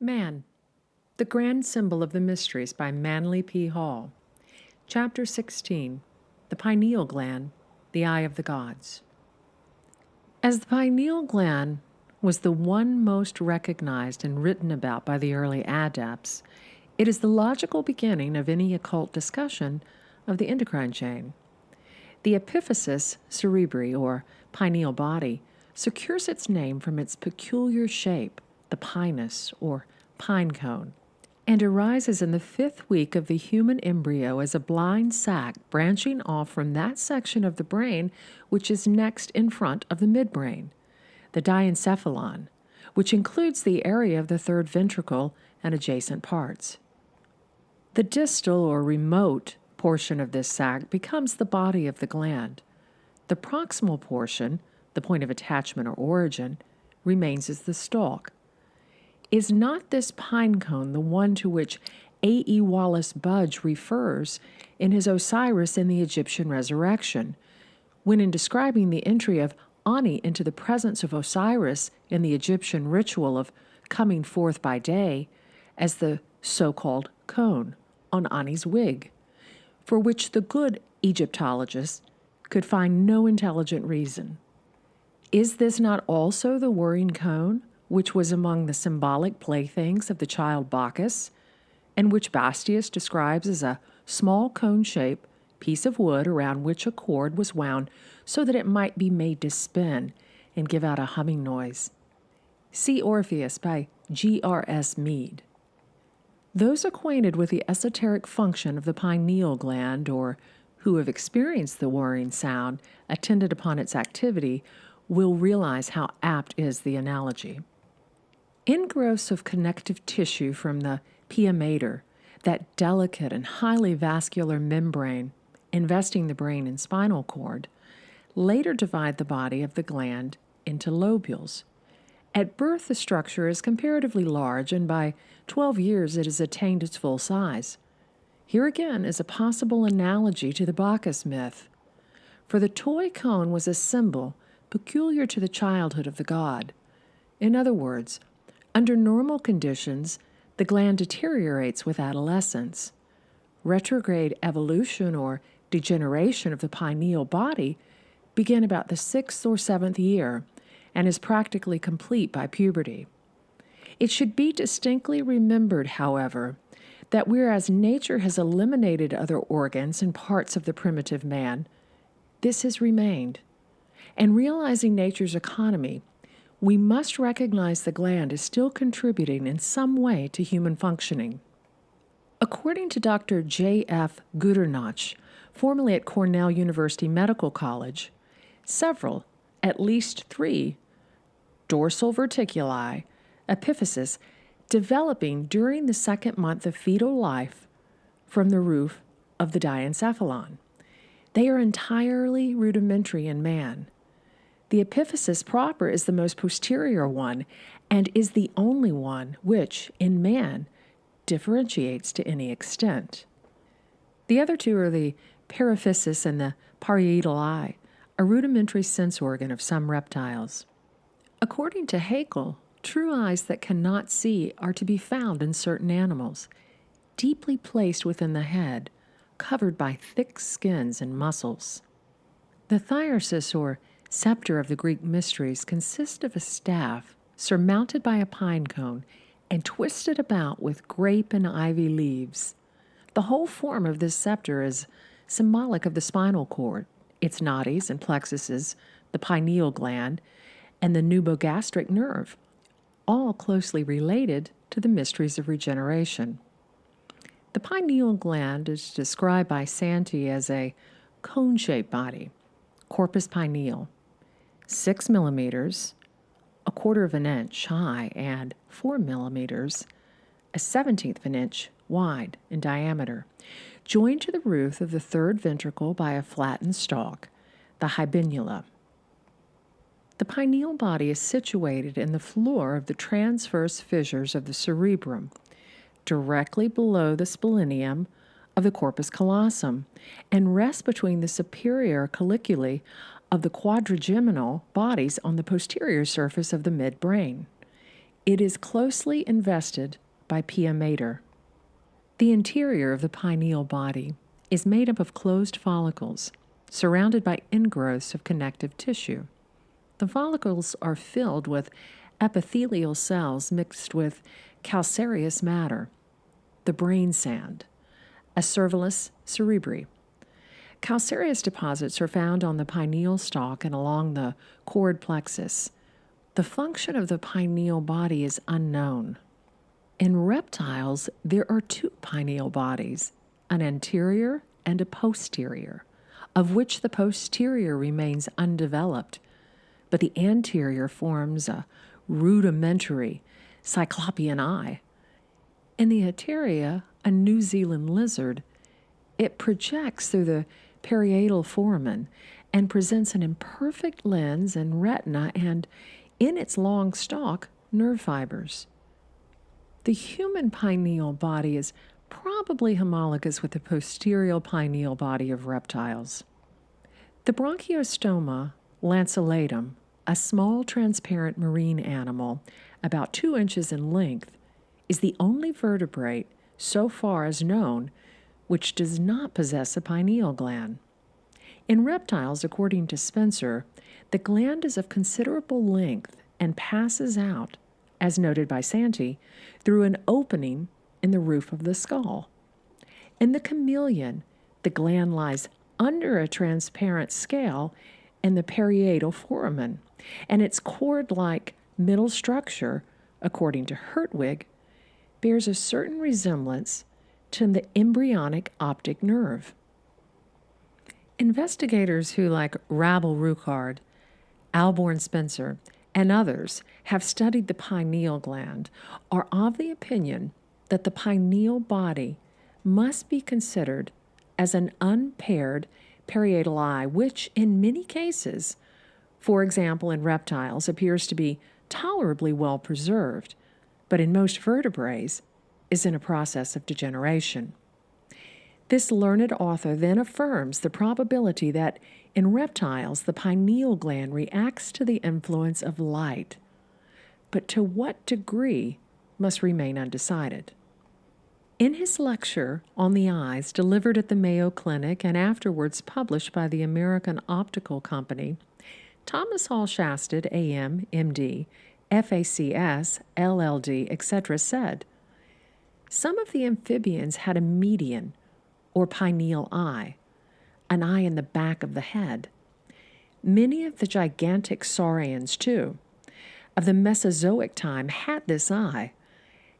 Man, the Grand Symbol of the Mysteries by Manly P. Hall. Chapter 16, The Pineal Gland, the Eye of the Gods. As the pineal gland was the one most recognized and written about by the early adepts, it is the logical beginning of any occult discussion of the endocrine chain. The epiphysis cerebri, or pineal body, secures its name from its peculiar shape, the pinus, or pine cone, and arises in the 5th week of the human embryo as a blind sac branching off from that section of the brain which is next in front of the midbrain, the diencephalon, which includes the area of the third ventricle and adjacent parts. The distal or remote portion of this sac becomes the body of the gland. The proximal portion, the point of attachment or origin, remains as the stalk. Is not this pine cone the one to which A.E. Wallace Budge refers in his Osiris in the Egyptian Resurrection, when in describing the entry of Ani into the presence of Osiris in the Egyptian ritual of coming forth by day as the so-called cone on Ani's wig, for which the good Egyptologists could find no intelligent reason? Is this not also the whirring cone, which was among the symbolic playthings of the child Bacchus, and which Bastius describes as a small cone-shaped piece of wood around which a cord was wound so that it might be made to spin and give out a humming noise? See Orpheus by G.R.S. Mead. Those acquainted with the esoteric function of the pineal gland, or who have experienced the whirring sound attendant upon its activity, will realize how apt is the analogy. Ingrowths of connective tissue from the pia mater, that delicate and highly vascular membrane investing the brain and spinal cord, later divide the body of the gland into lobules. At birth, the structure is comparatively large, and by 12 years it has attained its full size. Here again is a possible analogy to the Bacchus myth, for the toy cone was a symbol peculiar to the childhood of the god. In other words, under normal conditions, the gland deteriorates with adolescence. Retrograde evolution or degeneration of the pineal body begin about the 6th or 7th year and is practically complete by puberty. It should be distinctly remembered, however, that whereas nature has eliminated other organs and parts of the primitive man, this has remained. And realizing nature's economy, we must recognize the gland is still contributing in some way to human functioning. According to Dr. J.F. Gudernach, formerly at Cornell University Medical College, several, at least 3, dorsal verticuli, epiphysis, developing during the 2nd month of fetal life from the roof of the diencephalon. They are entirely rudimentary in man. The epiphysis proper is the most posterior one and is the only one which, in man, differentiates to any extent. The other 2 are the paraphysis and the parietal eye, a rudimentary sense organ of some reptiles. According to Haeckel, true eyes that cannot see are to be found in certain animals, deeply placed within the head, covered by thick skins and muscles. The thyrsus, or scepter of the Greek mysteries, consists of a staff surmounted by a pine cone and twisted about with grape and ivy leaves. The whole form of this scepter is symbolic of the spinal cord, its nadis and plexuses, the pineal gland, and the nubogastric nerve, all closely related to the mysteries of regeneration. The pineal gland is described by Santi as a cone-shaped body, corpus pineal, 6 millimeters, 1/4 of an inch high, and 4 millimeters, 1/17 of an inch wide in diameter, joined to the roof of the third ventricle by a flattened stalk, the hybinula. The pineal body is situated in the floor of the transverse fissures of the cerebrum, directly below the splenium of the corpus callosum, and rests between the superior colliculi of the quadrigeminal bodies on the posterior surface of the midbrain. It is closely invested by pia mater. The interior of the pineal body is made up of closed follicles, surrounded by ingrowths of connective tissue. The follicles are filled with epithelial cells mixed with calcareous matter, the brain sand, acervulus cerebri. Calcareous deposits are found on the pineal stalk and along the cord plexus. The function of the pineal body is unknown. In reptiles, there are two pineal bodies, an anterior and a posterior, of which the posterior remains undeveloped, but the anterior forms a rudimentary cyclopean eye. In the anterior, a New Zealand lizard, it projects through the parietal foramen and presents an imperfect lens and retina and, in its long stalk, nerve fibers. The human pineal body is probably homologous with the posterior pineal body of reptiles. The Bronchiostoma lanceolatum, a small transparent marine animal about 2 inches in length, is the only vertebrate, so far as known, which does not possess a pineal gland. In reptiles, according to Spencer, the gland is of considerable length and passes out, as noted by Santi, through an opening in the roof of the skull. In the chameleon, the gland lies under a transparent scale in the parietal foramen, and its cord-like middle structure, according to Hertwig, bears a certain resemblance to the embryonic optic nerve. Investigators who, like Rabel Rucard, Alborn Spencer, and others have studied the pineal gland are of the opinion that the pineal body must be considered as an unpaired parietal eye, which in many cases, for example in reptiles, appears to be tolerably well preserved, but in most vertebrates is in a process of degeneration. This learned author then affirms the probability that in reptiles the pineal gland reacts to the influence of light, but to what degree must remain undecided. In his lecture on the eyes delivered at the Mayo Clinic and afterwards published by the American Optical Company, Thomas Hall Shasted, AM, MD, FACS, LLD, etc., said, "Some of the amphibians had a median or pineal eye, an eye in the back of the head. Many of the gigantic saurians, too, of the Mesozoic time had this eye,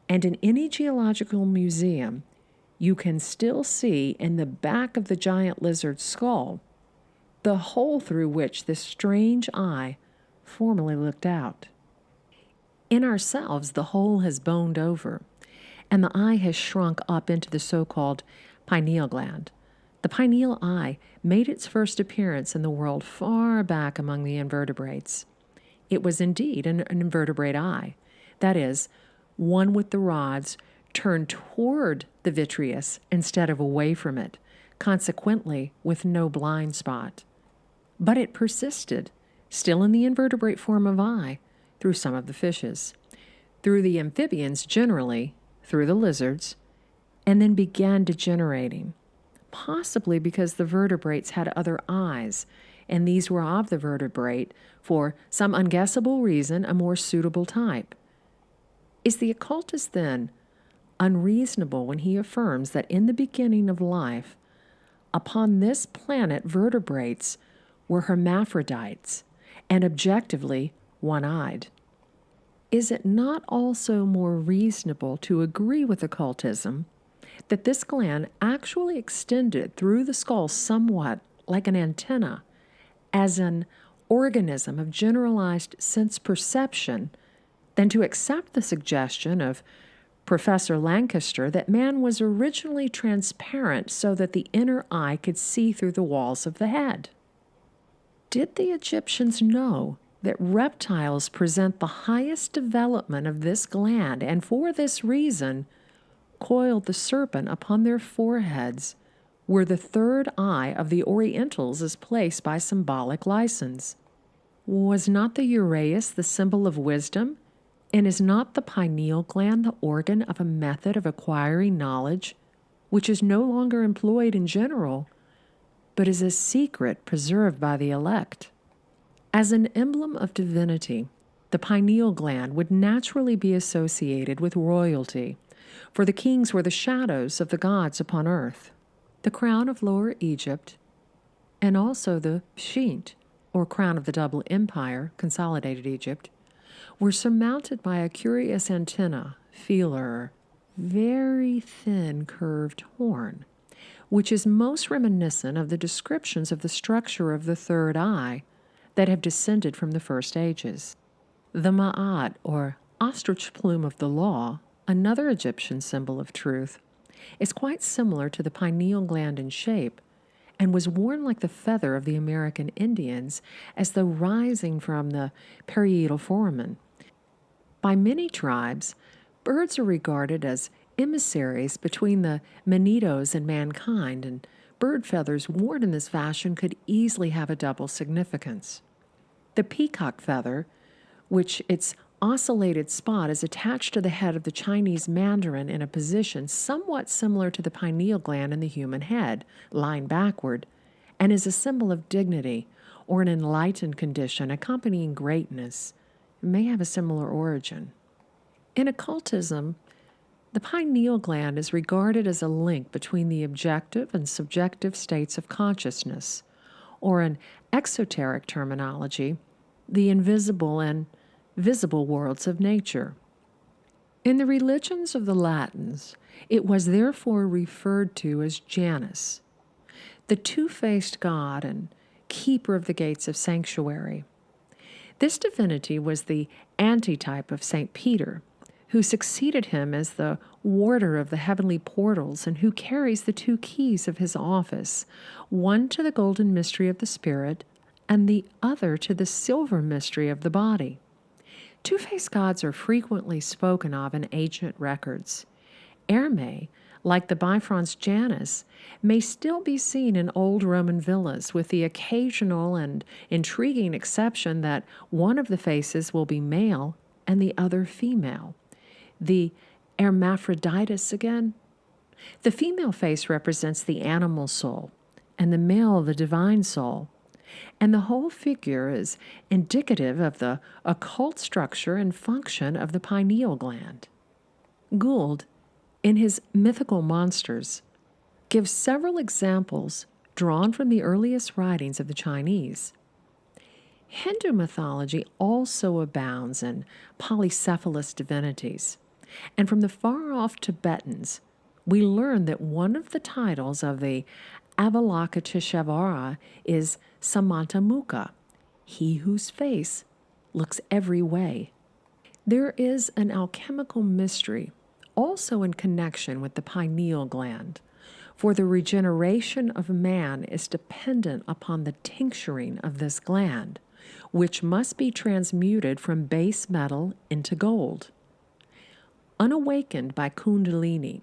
and in any geological museum you can still see in the back of the giant lizard's skull the hole through which this strange eye formerly looked out. In ourselves, the hole has boned over, and the eye has shrunk up into the so-called pineal gland. The pineal eye made its first appearance in the world far back among the invertebrates. It was indeed an invertebrate eye, that is, one with the rods turned toward the vitreous instead of away from it, consequently with no blind spot. But it persisted, still in the invertebrate form of eye, through some of the fishes, through the amphibians generally, through the lizards, and then began degenerating, possibly because the vertebrates had other eyes, and these were of the vertebrate, for some unguessable reason, a more suitable type. Is the occultist, then, unreasonable when he affirms that in the beginning of life, upon this planet vertebrates were hermaphrodites, and objectively one-eyed? Is it not also more reasonable to agree with occultism that this gland actually extended through the skull somewhat like an antenna, as an organism of generalized sense perception, than to accept the suggestion of Professor Lancaster that man was originally transparent so that the inner eye could see through the walls of the head? Did the Egyptians know that reptiles present the highest development of this gland, and for this reason coiled the serpent upon their foreheads, where the third eye of the Orientals is placed by symbolic license? Was not the uraeus the symbol of wisdom, And is not the pineal gland the organ of a method of acquiring knowledge which is no longer employed in general, but is a secret preserved by the elect? As an emblem of divinity, the pineal gland would naturally be associated with royalty, for the kings were the shadows of the gods upon earth. The crown of Lower Egypt, and also the Pshint, or crown of the double empire, Consolidated Egypt, were surmounted by a curious antenna, feeler, very thin curved horn, which is most reminiscent of the descriptions of the structure of the third eye that have descended from the first ages. The Ma'at, or ostrich plume of the law, another Egyptian symbol of truth, is quite similar to the pineal gland in shape, and was worn like the feather of the American Indians as though rising from the parietal foramen. By many tribes, birds are regarded as emissaries between the Manitos and mankind, and bird feathers worn in this fashion could easily have a double significance. The peacock feather, which its oscillated spot is attached to the head of the Chinese mandarin in a position somewhat similar to the pineal gland in the human head, lying backward, and is a symbol of dignity or an enlightened condition accompanying greatness, may have a similar origin. In occultism, the pineal gland is regarded as a link between the objective and subjective states of consciousness, or in esoteric terminology, the invisible and visible worlds of nature. In the religions of the Latins, it was therefore referred to as Janus, the two-faced god and keeper of the gates of sanctuary. This divinity was the antitype of St. Peter, who succeeded him as the warder of the heavenly portals and who carries the two keys of his office, one to the golden mystery of the spirit and the other to the silver mystery of the body. Two-faced gods are frequently spoken of in ancient records. Hermes, like the Bifrons Janus, may still be seen in old Roman villas, with the occasional and intriguing exception that one of the faces will be male and the other female. The hermaphroditus again. The female face represents the animal soul, and the male the divine soul, and the whole figure is indicative of the occult structure and function of the pineal gland. Gould, in his Mythical Monsters, gives several examples drawn from the earliest writings of the Chinese. Hindu mythology also abounds in polycephalous divinities, and from the far-off Tibetans, we learn that one of the titles of the Avalokiteshvara is Samantamukha, he whose face looks every way. There is an alchemical mystery also in connection with the pineal gland, for the regeneration of man is dependent upon the tincturing of this gland, which must be transmuted from base metal into gold. Unawakened by Kundalini,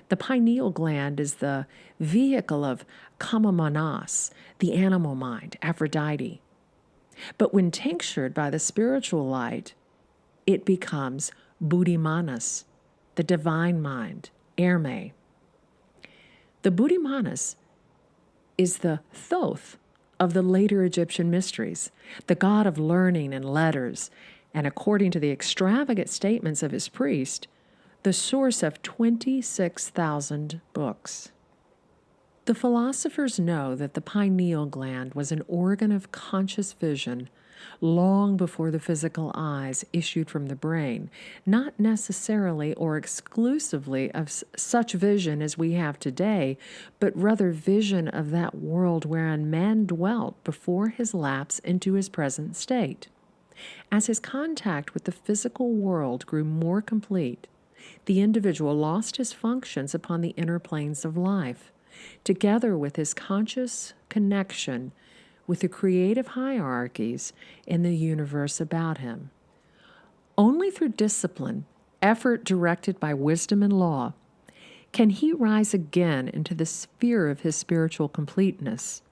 the pineal gland is the vehicle of Kama Manas, the animal mind, Aphrodite. But when tinctured by the spiritual light, it becomes Buddhi Manas, the divine mind, Hermes. The Buddhi Manas is the Thoth of the later Egyptian mysteries, the god of learning and letters, and according to the extravagant statements of his priest, the source of 26,000 books. The philosophers know that the pineal gland was an organ of conscious vision long before the physical eyes issued from the brain, not necessarily or exclusively of such vision as we have today, but rather vision of that world wherein man dwelt before his lapse into his present state. As his contact with the physical world grew more complete, the individual lost his functions upon the inner planes of life, together with his conscious connection with the creative hierarchies in the universe about him. Only through discipline, effort directed by wisdom and law, can he rise again into the sphere of his spiritual completeness.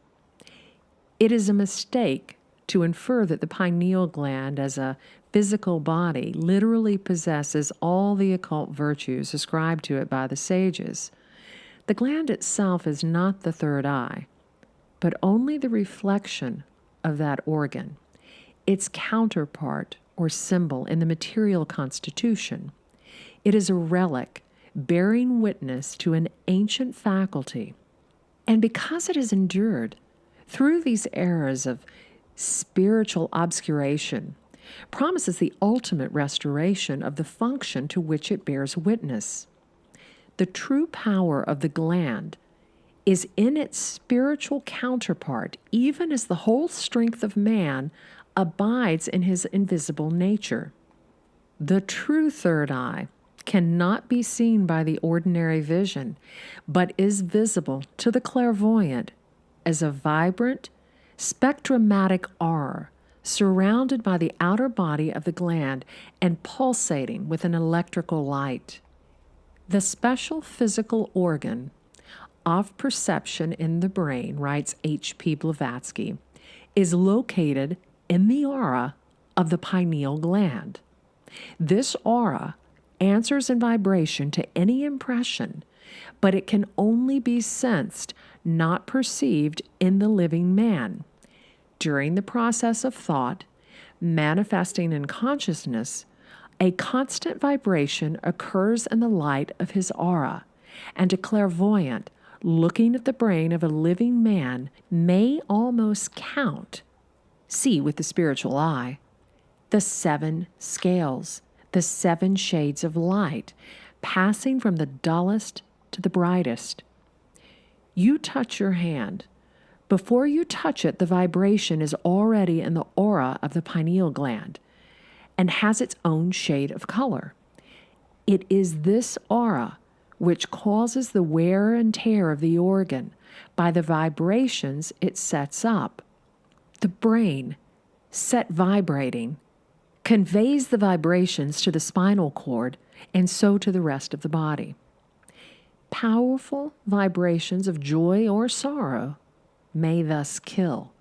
It is a mistake to infer that the pineal gland as a physical body literally possesses all the occult virtues ascribed to it by the sages. The gland itself is not the third eye, but only the reflection of that organ, its counterpart or symbol in the material constitution. It is a relic bearing witness to an ancient faculty. And because it has endured through these eras of spiritual obscuration, promises the ultimate restoration of the function to which it bears witness. The true power of the gland is in its spiritual counterpart, even as the whole strength of man abides in his invisible nature. The true third eye cannot be seen by the ordinary vision, but is visible to the clairvoyant as a vibrant, spectromatic aura surrounded by the outer body of the gland and pulsating with an electrical light. The special physical organ of perception in the brain, writes H.P. Blavatsky, is located in the aura of the pineal gland. This aura answers in vibration to any impression, but it can only be sensed, not perceived, in the living man. During the process of thought, manifesting in consciousness, a constant vibration occurs in the light of his aura, and a clairvoyant looking at the brain of a living man may almost see with the spiritual eye, the 7 scales, the 7 shades of light, passing from the dullest to the brightest. You touch your hand. Before you touch it, the vibration is already in the aura of the pineal gland and has its own shade of color. It is this aura which causes the wear and tear of the organ by the vibrations it sets up. The brain, set vibrating, conveys the vibrations to the spinal cord and so to the rest of the body. Powerful vibrations of joy or sorrow may thus kill.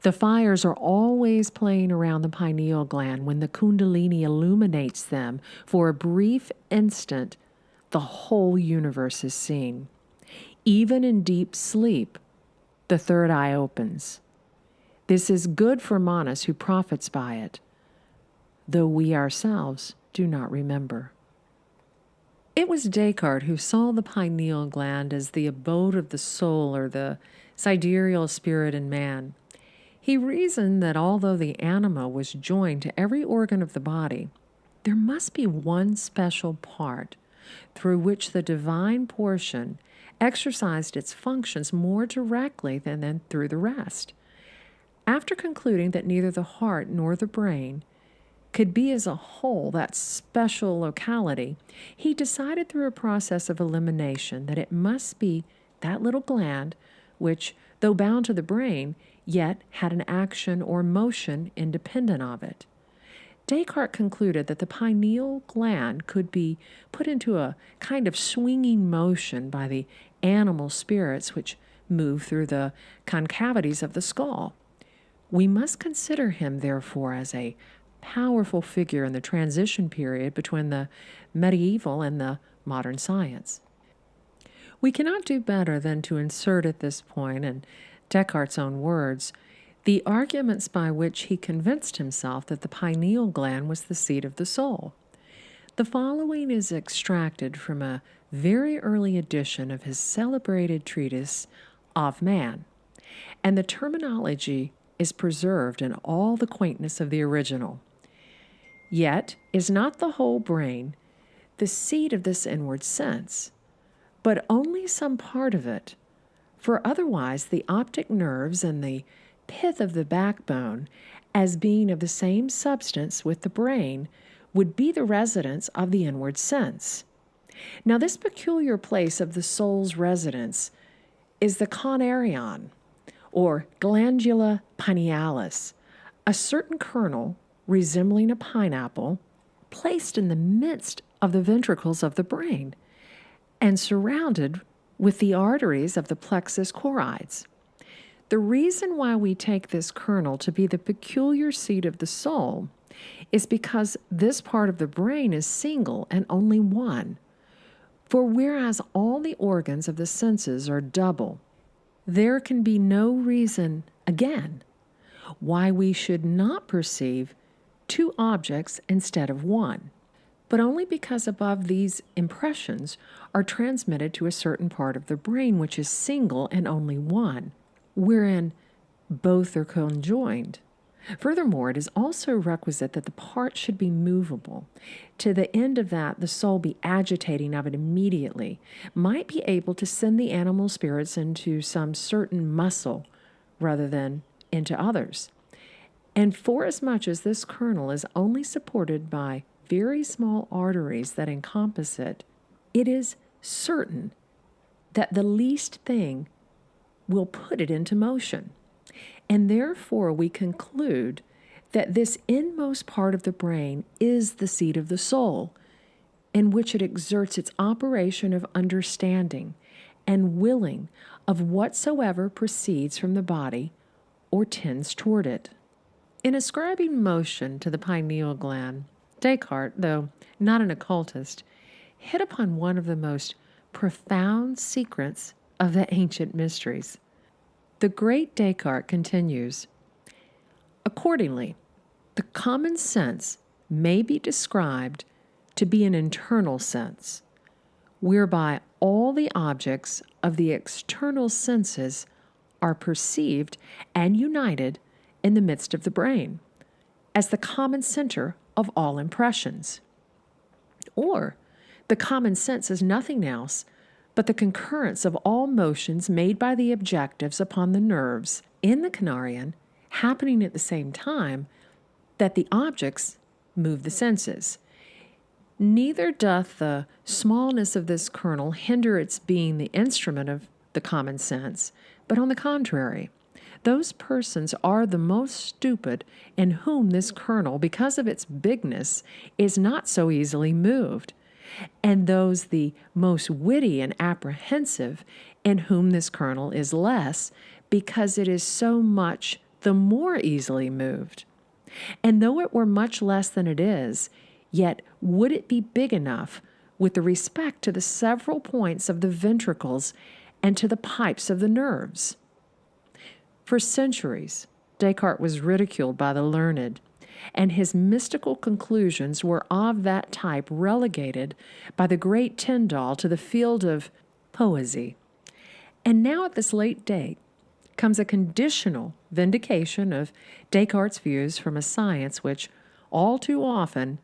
The fires are always playing around the pineal gland when the Kundalini illuminates them. For a brief instant, the whole universe is seen. Even in deep sleep, the third eye opens. This is good for Manas who profits by it, though we ourselves do not remember. It was Descartes who saw the pineal gland as the abode of the soul or the sidereal spirit in man. He reasoned that although the anima was joined to every organ of the body, there must be one special part through which the divine portion exercised its functions more directly than through the rest. After concluding that neither the heart nor the brain could be as a whole that special locality, he decided through a process of elimination that it must be that little gland which, though bound to the brain, yet had an action or motion independent of it. Descartes concluded that the pineal gland could be put into a kind of swinging motion by the animal spirits which move through the concavities of the skull. We must consider him, therefore, as a powerful figure in the transition period between the medieval and the modern science. We cannot do better than to insert at this point, in Descartes' own words, the arguments by which he convinced himself that the pineal gland was the seat of the soul. The following is extracted from a very early edition of his celebrated treatise Of Man, and the terminology is preserved in all the quaintness of the original. Yet is not the whole brain the seat of this inward sense, but only some part of it, for otherwise the optic nerves and the pith of the backbone, as being of the same substance with the brain, would be the residence of the inward sense. Now this peculiar place of the soul's residence is the conarion, or glandula pinealis, a certain kernel resembling a pineapple, placed in the midst of the ventricles of the brain, and surrounded with the arteries of the plexus choroides. The reason why we take this kernel to be the peculiar seat of the soul is because this part of the brain is single and only one. For whereas all the organs of the senses are double, there can be no reason, again, why we should not perceive two objects instead of one, but only because above these impressions are transmitted to a certain part of the brain which is single and only one, wherein both are conjoined. Furthermore, it is also requisite that the part should be movable. To the end of that, the soul be agitating of it immediately, might be able to send the animal spirits into some certain muscle rather than into others. And forasmuch as this kernel is only supported by very small arteries that encompass it, it is certain that the least thing will put it into motion. And therefore we conclude that this inmost part of the brain is the seat of the soul, in which it exerts its operation of understanding and willing of whatsoever proceeds from the body or tends toward it. In ascribing motion to the pineal gland, Descartes, though not an occultist, hit upon one of the most profound secrets of the ancient mysteries. The great Descartes continues, accordingly, the common sense may be described to be an internal sense, whereby all the objects of the external senses are perceived and united in the midst of the brain, as the common center of all impressions. Or, the common sense is nothing else but the concurrence of all motions made by the objectives upon the nerves in the canarian, happening at the same time that the objects move the senses. Neither doth the smallness of this kernel hinder its being the instrument of the common sense, but on the contrary, those persons are the most stupid in whom this kernel, because of its bigness, is not so easily moved, and those the most witty and apprehensive in whom this kernel is less, because it is so much the more easily moved. And though it were much less than it is, yet would it be big enough with the respect to the several points of the ventricles and to the pipes of the nerves. For centuries, Descartes was ridiculed by the learned, and his mystical conclusions were of that type relegated by the great Tyndall to the field of poesy. And now at this late date comes a conditional vindication of Descartes' views from a science which, all too often,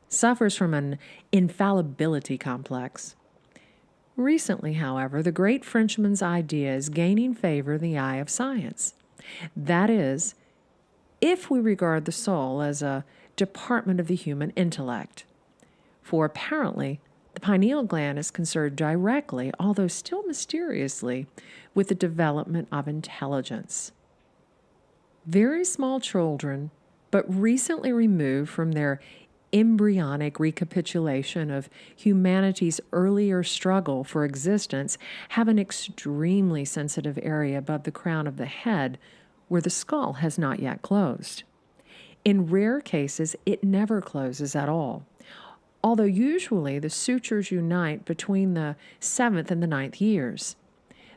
suffers from an infallibility complex. Recently, however, the great Frenchman's idea is gaining favor in the eye of science. That is, if we regard the soul as a department of the human intellect. For apparently, the pineal gland is concerned directly, although still mysteriously, with the development of intelligence. Very small children, but recently removed from their embryonic recapitulation of humanity's earlier struggle for existence, have an extremely sensitive area above the crown of the head where the skull has not yet closed. In rare cases, it never closes at all, although usually the sutures unite between the 7th and the 9th years.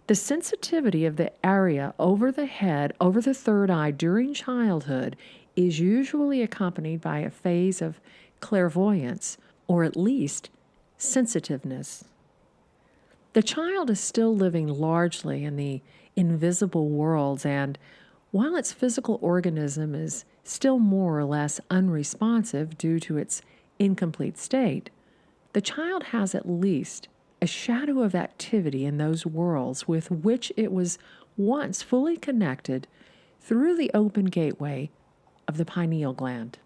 The sensitivity of the area over the head, over the third eye during childhood is usually accompanied by a phase of clairvoyance, or at least sensitiveness. The child is still living largely in the invisible worlds, and while its physical organism is still more or less unresponsive due to its incomplete state, the child has at least a shadow of activity in those worlds with which it was once fully connected through the open gateway of the pineal gland.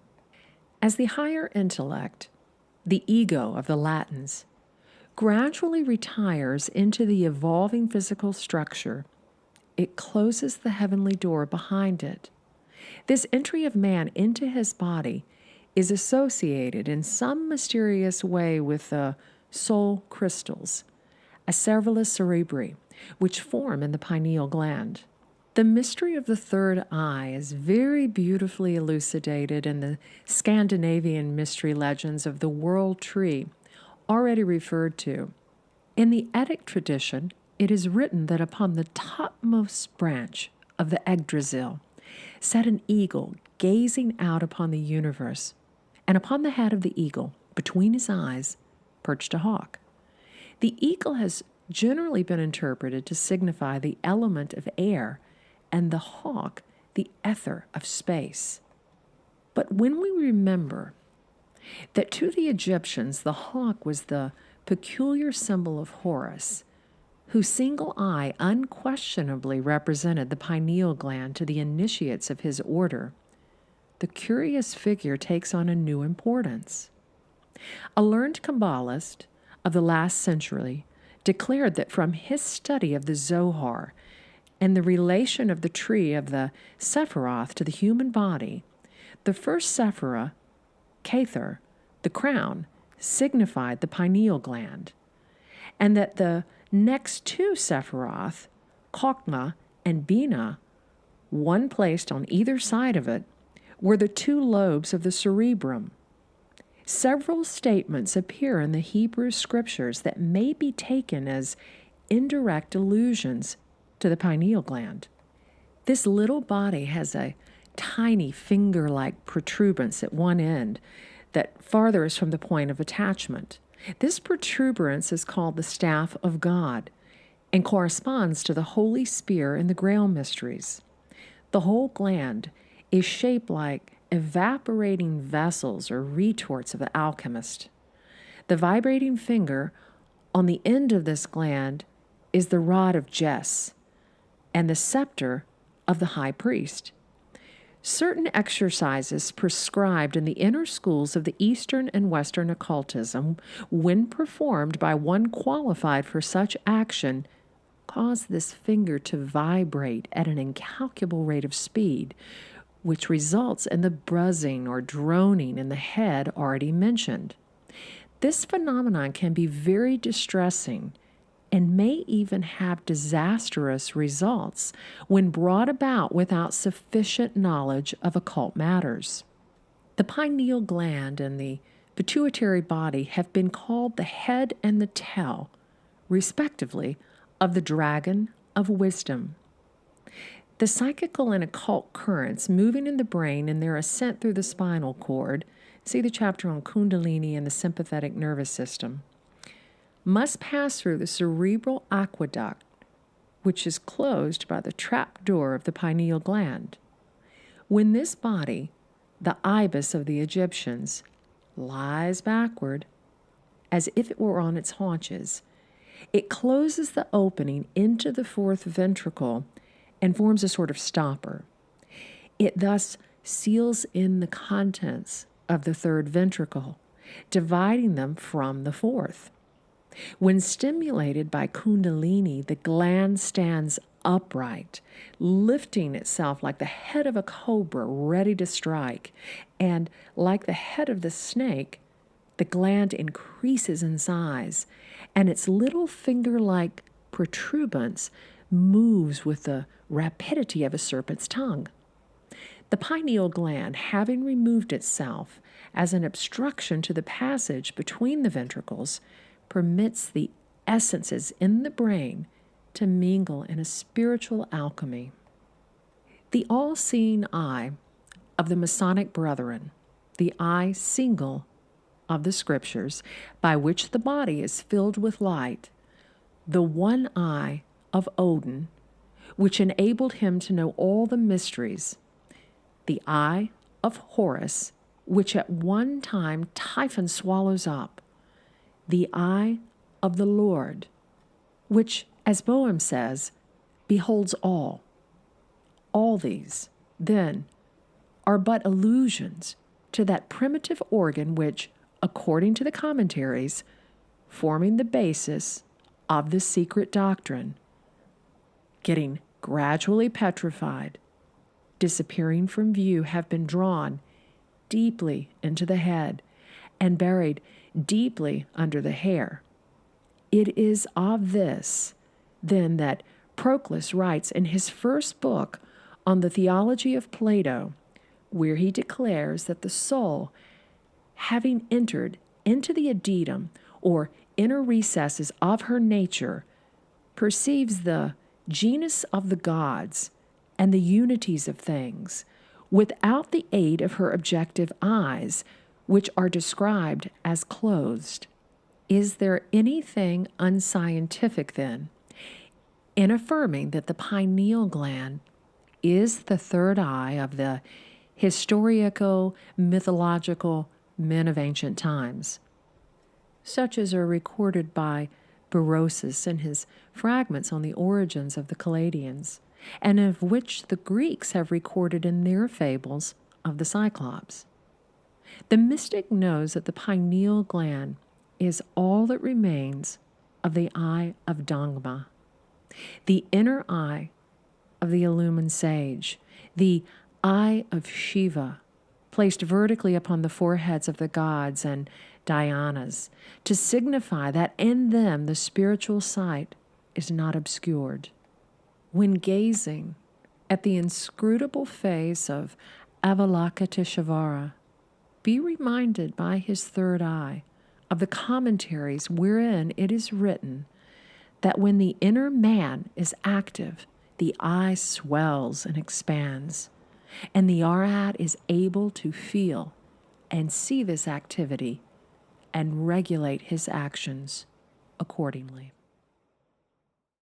As the higher intellect, the ego of the Latins, gradually retires into the evolving physical structure, it closes the heavenly door behind it. This entry of man into his body is associated in some mysterious way with the soul crystals, acervales cerebri, which form in the pineal gland. The mystery of the third eye is very beautifully elucidated in the Scandinavian mystery legends of the World Tree, already referred to. In the Eddaic tradition, it is written that upon the topmost branch of the Yggdrasil sat an eagle gazing out upon the universe, and upon the head of the eagle, between his eyes, perched a hawk. The eagle has generally been interpreted to signify the element of air, and the hawk the ether of space. But when we remember that to the Egyptians the hawk was the peculiar symbol of Horus, whose single eye unquestionably represented the pineal gland to the initiates of his order, the curious figure takes on a new importance. A learned Kabbalist of the last century declared that from his study of the Zohar and the relation of the tree of the Sephiroth to the human body, the first Sephirah, Kether, the crown, signified the pineal gland, and that the next two Sephiroth, Chokhmah and Binah, one placed on either side of it, were the two lobes of the cerebrum. Several statements appear in the Hebrew scriptures that may be taken as indirect allusions to the pineal gland. This little body has a tiny finger-like protuberance at one end that farthest from the point of attachment. This protuberance is called the staff of God and corresponds to the holy spear in the Grail mysteries. The whole gland is shaped like evaporating vessels or retorts of the alchemist. The vibrating finger on the end of this gland is the rod of Jess, and the scepter of the high priest. Certain exercises prescribed in the inner schools of the Eastern and Western occultism, when performed by one qualified for such action, cause this finger to vibrate at an incalculable rate of speed, which results in the buzzing or droning in the head already mentioned. This phenomenon can be very distressing and may even have disastrous results when brought about without sufficient knowledge of occult matters. The pineal gland and the pituitary body have been called the head and the tail, respectively, of the dragon of wisdom. The psychical and occult currents moving in the brain in their ascent through the spinal cord, see the chapter on Kundalini and the sympathetic nervous system, must pass through the cerebral aqueduct, which is closed by the trap door of the pineal gland. When this body, the ibis of the Egyptians, lies backward, as if it were on its haunches, it closes the opening into the fourth ventricle and forms a sort of stopper. It thus seals in the contents of the third ventricle, dividing them from the fourth. When stimulated by Kundalini, the gland stands upright, lifting itself like the head of a cobra ready to strike, and like the head of the snake, the gland increases in size, and its little finger-like protuberance moves with the rapidity of a serpent's tongue. The pineal gland, having removed itself as an obstruction to the passage between the ventricles, permits the essences in the brain to mingle in a spiritual alchemy. The all-seeing eye of the Masonic Brethren, the eye single of the Scriptures, by which the body is filled with light, the one eye of Odin, which enabled him to know all the mysteries, the eye of Horus, which at one time Typhon swallows up, the eye of the Lord, which, as Boehm says, beholds all. All these, then, are but allusions to that primitive organ which, according to the commentaries, forming the basis of the secret doctrine, getting gradually petrified, disappearing from view, have been drawn deeply into the head and buried deeply under the hair. It is of this, then, that Proclus writes in his first book on the theology of Plato, where he declares that the soul, having entered into the adytum, or inner recesses of her nature, perceives the genus of the gods and the unities of things without the aid of her objective eyes, which are described as closed. Is there anything unscientific, then, in affirming that the pineal gland is the third eye of the historico-mythological men of ancient times, such as are recorded by Berosus in his fragments on the origins of the Chaldeans, and of which the Greeks have recorded in their fables of the Cyclops? The mystic knows that the pineal gland is all that remains of the eye of Dhamma, the inner eye of the illumined sage, the eye of Shiva, placed vertically upon the foreheads of the gods and Dhyanas, to signify that in them the spiritual sight is not obscured. When gazing at the inscrutable face of Avalokiteshvara, be reminded by his third eye of the commentaries wherein it is written that when the inner man is active, the eye swells and expands, and the Arhat is able to feel and see this activity and regulate his actions accordingly.